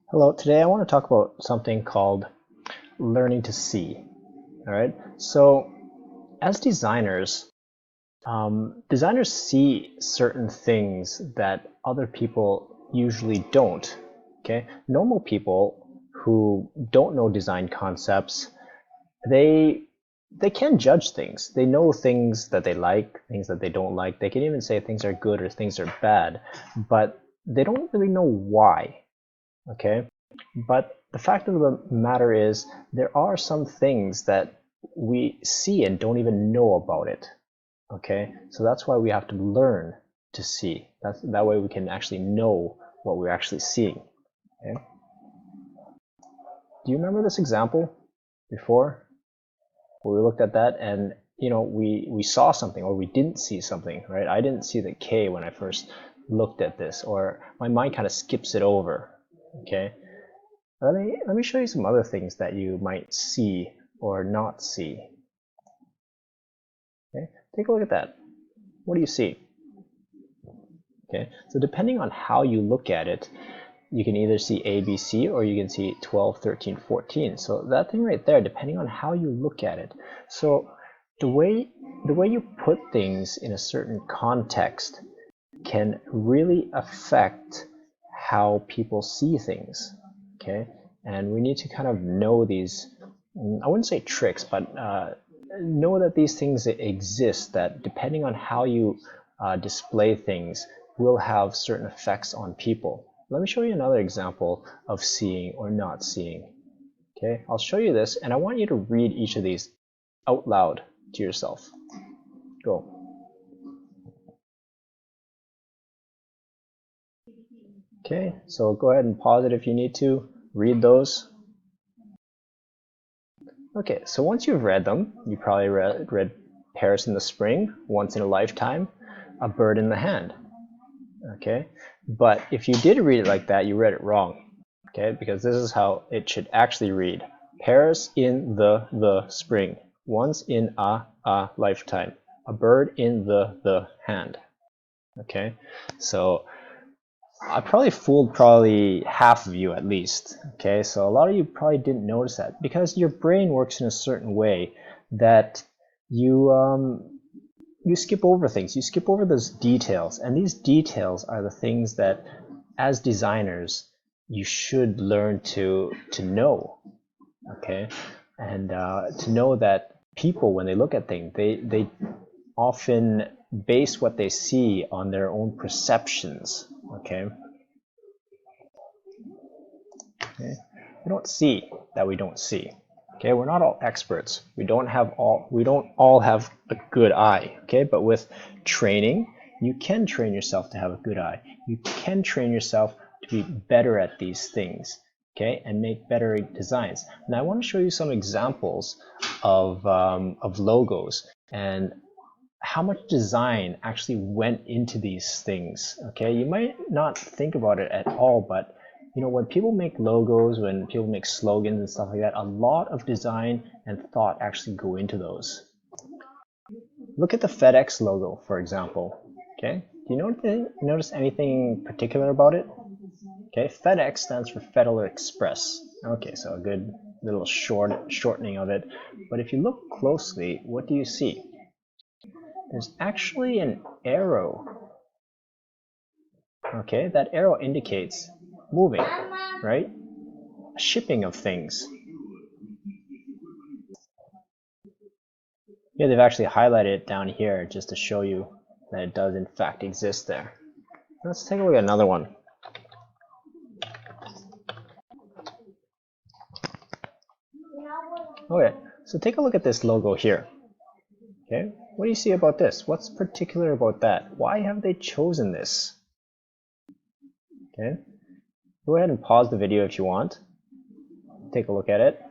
Hello, today I want to talk about something called learning to see. All right. So, as designers, designers see certain things that other people usually don't. Okay. Normal people who don't know design concepts, they they can judge things. They know things that they like, things that they don't like. They can even say things are good or things are bad, but they don't really know why. Okay. But the fact of the matter is, there are some things that we see and don't even know about it. Okay, so that's why we have to learn to see. That way we can actually know what we're actually seeing. Okay? Do you remember this example before? Where we looked at that and we saw something or we didn't see something, right? I didn't see the K when I first looked at this, or my mind kind of skips it over. Okay, let me show you some other things that you might see or not see. Okay, take a look at that. What do you see? Okay, so depending on how you look at it, you can either see A, B, C, or you can see 12, 13, 14. So that thing right there, depending on how you look at it. So the way you put things in a certain context can really affect how people see things. Okay, and we need to kind of know these, I wouldn't say tricks, but know that these things exist, that depending on how you display things will have certain effects on people. Let me show you another example of seeing or not seeing. Okay, I'll show you this and I want you to read each of these out loud to yourself. Go. Okay, so go ahead and pause it if you need to. Read those. Okay, so once you've read them, you probably read Paris in the Spring, Once in a Lifetime, A Bird in the Hand. Okay, but if you did read it like that, you read it wrong. Okay, because this is how it should actually read. Paris in the spring, once in a lifetime, a bird in the hand. Okay, so I probably fooled half of you at least. Okay, so a lot of you probably didn't notice that because your brain works in a certain way that you skip over things. You skip over those details, and these details are the things that, as designers, you should learn to know. Okay, and to know that people, when they look at things, they often base what they see on their own perceptions. Okay. Okay. We don't see that we don't see. Okay, we're not all experts. We don't all have a good eye. Okay, but with training, you can train yourself to have a good eye. You can train yourself to be better at these things. Okay, and make better designs. Now I want to show you some examples of logos and how much design actually went into these things. Okay, you might not think about it at all, but when people make logos, when people make slogans and stuff like that, a lot of design and thought actually go into those. Look at the FedEx logo, for example. Okay, do you notice anything particular about it? Okay, FedEx stands for Federal Express. Okay, so a good little shortening of it. But if you look closely, what do you see? There's actually an arrow. Okay, that arrow indicates moving, right? Shipping of things. Yeah, they've actually highlighted it down here just to show you that it does in fact exist there. Let's take a look at another one. Okay, so take a look at this logo here. Okay, what do you see about this? What's particular about that? Why have they chosen this? Okay, go ahead and pause the video if you want. Take a look at it.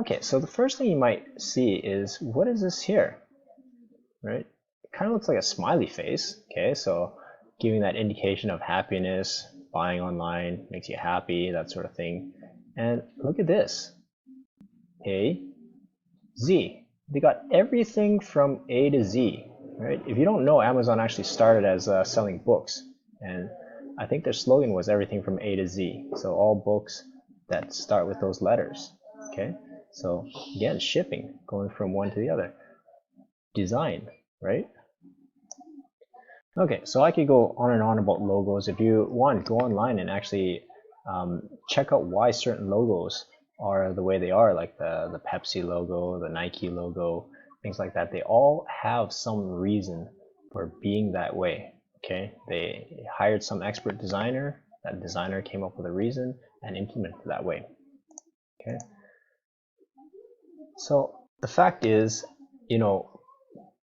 Okay, so the first thing you might see is, what is this here? Right? It kind of looks like a smiley face. Okay, so giving that indication of happiness, buying online makes you happy, that sort of thing. And look at this. A, Z. They got everything from A to Z. Right? If you don't know, Amazon actually started as selling books, and I think their slogan was everything from A to Z. So all books that start with those letters. Okay, so again, shipping, going from one to the other. Design, right? Okay, so I could go on and on about logos. If you want, go online and actually check out why certain logos are the way they are, like the Pepsi logo, the Nike logo, things like that. They all have some reason for being that way. Okay, they hired some expert designer. That designer came up with a reason and implemented it that way. Okay, so the fact is, you know,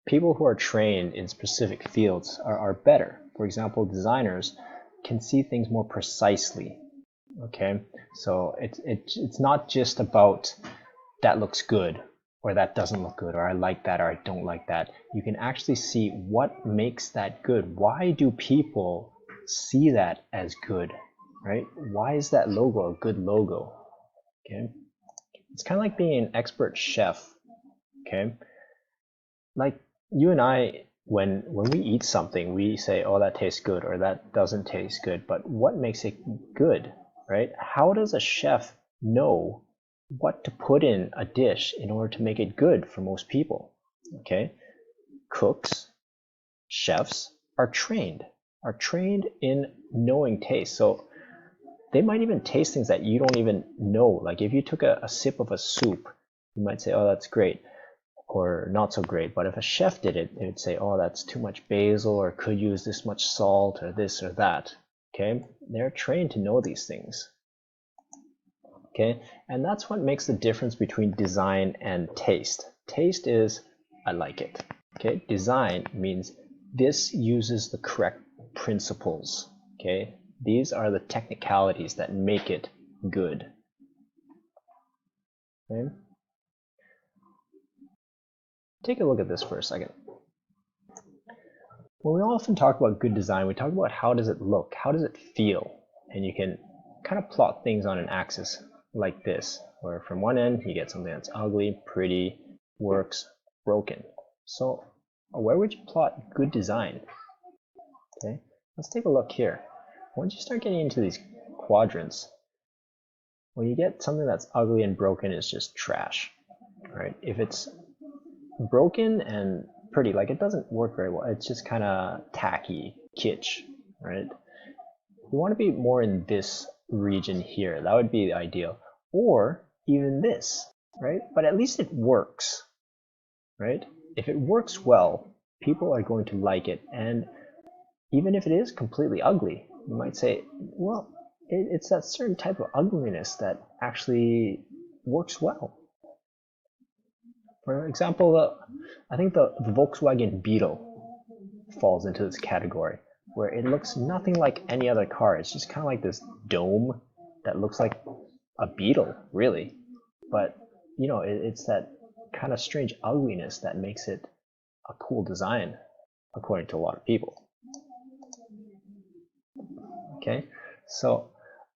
people who are trained in specific fields are better. For example, designers can see things more precisely. Okay, so it's not just about that looks good or that doesn't look good, or I like that or I don't like that. You can actually see what makes that good. Why do people see that as good, right? Why is that logo a good logo? Okay, it's kind of like being an expert chef. Okay, like you and I, when we eat something, we say, oh, that tastes good or that doesn't taste good. But what makes it good, right? How does a chef know what to put in a dish in order to make it good for most people? Okay, cooks, chefs are trained in knowing taste. So they might even taste things that you don't even know. Like if you took a sip of a soup, you might say, oh, that's great, or not so great. But if a chef did it, they would say, oh, that's too much basil, or could use this much salt, or this or that. Okay, they're trained to know these things. Okay, and that's what makes the difference between design and taste. Taste is, I like it. Okay, design means this uses the correct principles. Okay, these are the technicalities that make it good. Okay, take a look at this for a second. When we often talk about good design, we talk about how does it look, how does it feel, and you can kind of plot things on an axis like this, where from one end you get something that's ugly, pretty, works, broken. So where would you plot good design? Okay, let's take a look here. Once you start getting into these quadrants, when you get something that's ugly and broken, it's just trash, right? If it's broken and pretty, like it doesn't work very well, it's just kind of tacky, kitsch, right? You want to be more in this region here. That would be the ideal. Or even this, right? But at least it works, right? If it works well, people are going to like it. And even if it is completely ugly, you might say, well, it's that certain type of ugliness that actually works well. For example, I think the Volkswagen Beetle falls into this category, where it looks nothing like any other car. It's just kind of like this dome that looks like a beetle, really. But, you know, it's that kind of strange ugliness that makes it a cool design, according to a lot of people. Okay, so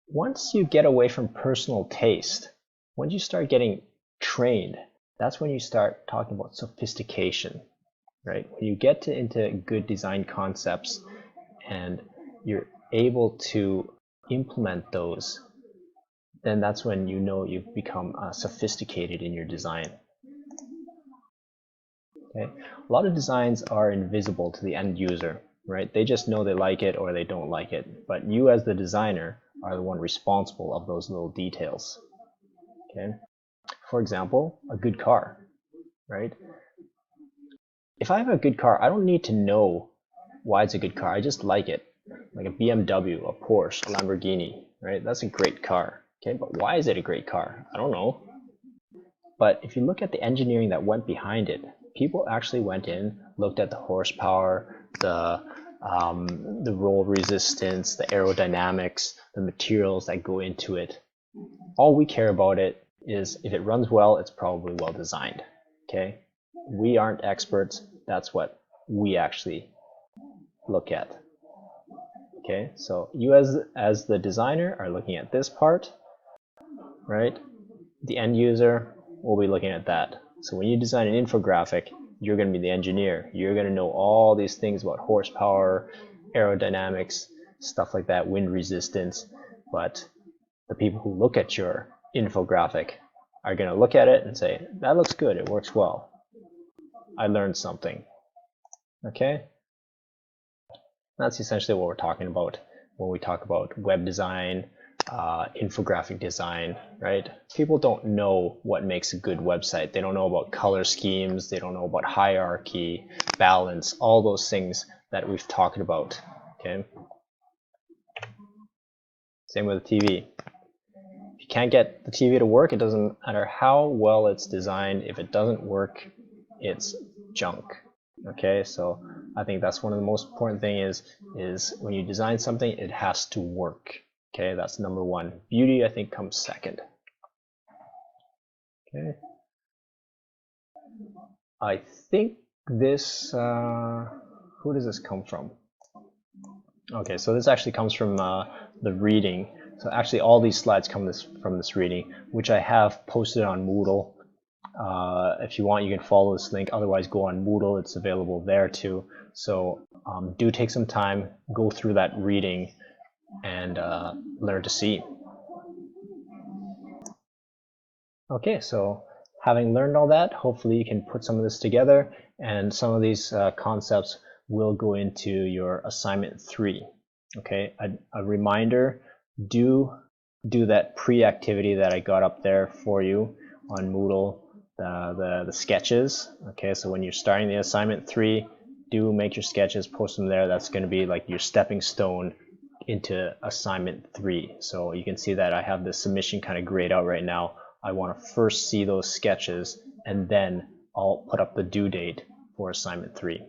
once you get away from personal taste, once you start getting trained, that's when you start talking about sophistication, right? When you get into good design concepts and you're able to implement those, then that's when you know you've become sophisticated in your design. Okay? A lot of designs are invisible to the end user, right? They just know they like it or they don't like it. But you as the designer are the one responsible of those little details. Okay? For example, a good car, right? If I have a good car, I don't need to know why it's a good car. I just like it. Like a BMW, a Porsche, a Lamborghini, right? That's a great car. Okay, but why is it a great car? I don't know. But if you look at the engineering that went behind it, people actually went in, looked at the horsepower, the roll resistance, the aerodynamics, the materials that go into it. All we care about it is if it runs well, it's probably well designed. Okay, we aren't experts. That's what we actually look at. Okay, so you as the designer are looking at this part, right? The end user will be looking at that. So when you design an infographic, you're going to be the engineer. You're going to know all these things about horsepower, aerodynamics, stuff like that, wind resistance, but the people who look at your infographic are going to look at it and say, that looks good, it works well, I learned something. Okay? That's essentially what we're talking about when we talk about web design, infographic design, right? People don't know what makes a good website. They don't know about color schemes, they don't know about hierarchy, balance, all those things that we've talked about. Okay? Same with the TV. If you can't get the TV to work, it doesn't matter how well it's designed. If it doesn't work, it's junk. Okay, so I think that's one of the most important things is when you design something, it has to work. Okay, that's number one. Beauty, I think, comes second. Okay. I think this, who does this come from? Okay, so this actually comes from the reading. So actually all these slides come from this reading, which I have posted on Moodle. If you want, you can follow this link. Otherwise, go on Moodle. It's available there too. So do take some time, go through that reading, and learn to see. Okay, so having learned all that, hopefully you can put some of this together, and some of these concepts will go into your assignment 3. Okay, a reminder, do that pre-activity that I got up there for you on Moodle, the sketches. Okay, so when you're starting the assignment 3, do make your sketches, post them there. That's going to be like your stepping stone into assignment 3. So you can see that I have the submission kind of grayed out right now. I want to first see those sketches, and then I'll put up the due date for assignment 3.